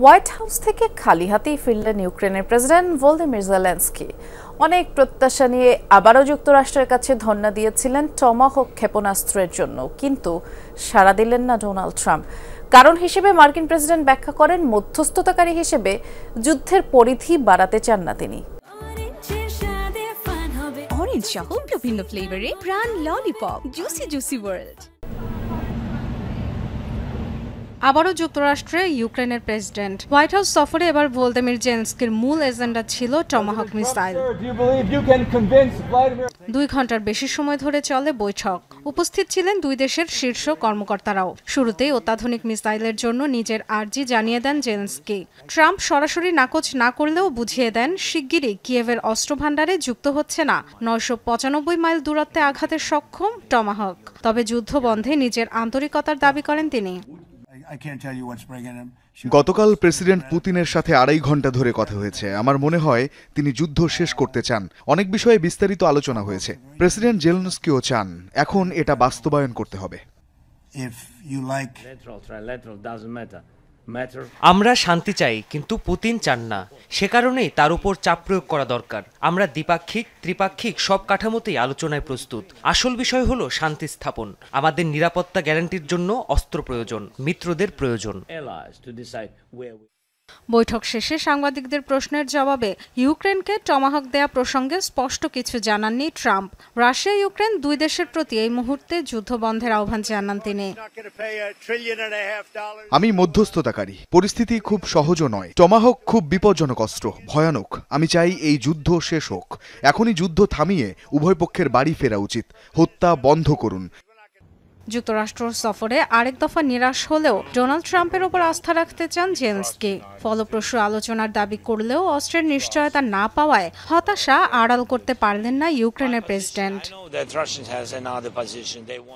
White house থেকে খালি হাতেই ফিরলেন ইউক্রেনের প্রেসিডেন্ট ভলোদিমির জেলেনস্কি। অনেক প্রত্যাশা নিয়ে আবারও যুক্তরাষ্ট্রের কাছে ধন্যা দিয়েছিলেন টমাহক ক্ষেপণাস্ত্রের জন্য, কিন্তু সাড়া দিলেন না ডোনাল্ড ট্রাম্প। কারণ হিসেবে মার্কিন প্রেসিডেন্ট ব্যাখ্যা করেন, মধ্যস্থতাকারী হিসেবে যুদ্ধের পরিধি বাড়াতে চান না তিনি। অরেঞ্জ সহ বিভিন্ন ফ্লেভারে প্রাণ ললিপপ, জুসি জুসি ওয়ার্ল্ড। আবারও যুক্তরাষ্ট্রে ইউক্রেনের প্রেসিডেন্ট। হোয়াইট হাউস সফরে এবার ভলোদিমির জেলেনস্কির মূল এজেন্ডা ছিল টমাহক মিসাইল। 2 ঘন্টার বেশি সময় ধরে চলে বৈঠক। উপস্থিত ছিলেন দুই দেশের শীর্ষ কর্মকর্তারাও। শুরুতেই অত্যাধুনিক মিসাইলের জন্য নিজের আর্জি জানিয়ে দেন জেলেনস্কি। ট্রাম্প সরাসরি নাকচ না করলেও বুঝিয়ে দেন শিগগিরই কিয়েভের অস্ত্র ভান্ডারে যুক্ত হচ্ছে না 995 মাইল দূরত্বে আঘাতে সক্ষম টমাহক। তবে যুদ্ধ বন্ধে নিজের আন্তরিকতার দাবি করেন তিনি। গতকাল প্রেসিডেন্ট পুতিনের সাথে 2.5 ঘন্টা ধরে কথা হয়েছে। আমার মনে হয় তিনি যুদ্ধ শেষ করতে চান। অনেক বিষয়ে বিস্তারিত আলোচনা হয়েছে। প্রেসিডেন্ট জেলেনস্কিও চান, এখন এটা বাস্তবায়ন করতে হবে। আমরা শান্তি চাই, কিন্তু পুতিন চান না। সে কারণেই তার উপর চাপ প্রয়োগ করা দরকার। আমরা দ্বিপাক্ষিক, ত্রিপাক্ষিক সব কাঠামোতেই আলোচনায় প্রস্তুত। আসল বিষয় হলো শান্তি স্থাপন। আমাদের নিরাপত্তা গ্যারান্টির জন্য অস্ত্র প্রয়োজন, মিত্রদের প্রয়োজন। বৈঠক শেষে সাংবাদিকদের প্রশ্নের জবাবে ইউক্রেনকে টমাহক দেয়া প্রসঙ্গে স্পষ্ট কিছু জানাননি ট্রাম্প। রাশিয়া ইউক্রেন দুই দেশের প্রতি এই মুহূর্তে যুদ্ধ বন্ধের আহ্বান জানান তিনি। আমি মধ্যস্থতাকারী। পরিস্থিতি খুব সহজও নয়। টমাহক খুব বিপজ্জনক অস্ত্র, ভয়ানক। আমি চাই এই যুদ্ধ শেষ হোক। এখনই যুদ্ধ থামিয়ে উভয় পক্ষের বাড়ি ফেরা উচিত। হত্যা বন্ধ করুন। যুক্তরাষ্ট্র সফরে আরেক দফা নিরাশ হলেও ডোনাল্ড ট্রাম্পের উপর আস্থা রাখতে চান জেলেনস্কি। ফলপ্রসূ আলোচনার দাবি করলেও অস্ত্রের নিশ্চয়তা না পাওয়ায় হতাশা আড়াল করতে পারলেন না ইউক্রেনের প্রেসিডেন্ট।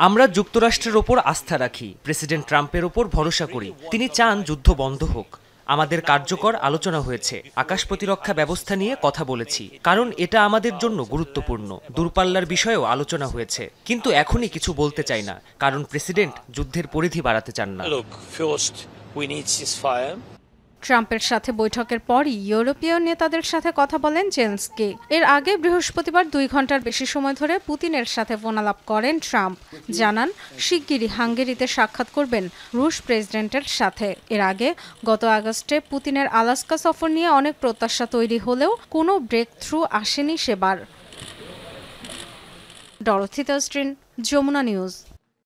আমরা যুক্তরাষ্ট্রের ওপর আস্থা রাখি, প্রেসিডেন্ট ট্রাম্পের ওপর ভরসা করি। তিনি চান যুদ্ধ বন্ধ হোক। আমাদের কার্যকর আলোচনা হয়েছে। আকাশ প্রতিরক্ষা ব্যবস্থা নিয়ে কথা বলেছি, কারণ এটা আমাদের জন্য গুরুত্বপূর্ণ। দূরপাল্লার বিষয়েও আলোচনা হয়েছে, কিন্তু এখনই কিছু বলতে চাই না, কারণ প্রেসিডেন্ট যুদ্ধের পরিধি বাড়াতে চান না। ট্রাম্পের সাথে বৈঠকের পরই ইউরোপীয় নেতাদের সাথে কথা বলেন জেলেনস্কি। এর আগে বৃহস্পতিবার 2 ঘন্টার বেশি সময় ধরে পুতিনের সাথে ফোনালাপ করেন ট্রাম্প। জানান শিগগিরই হাঙ্গেরিতে সাক্ষাৎ করবেন রুশ প্রেসিডেন্টের সাথে। এর আগে গত আগস্টে পুতিনের আলাস্কা সফর নিয়ে অনেক প্রত্যাশা তৈরি হলেও কোনো ব্রেক থ্রু আসেনি সেবার। ডরোথি তাস্ট্রিন, যমুনা নিউজ।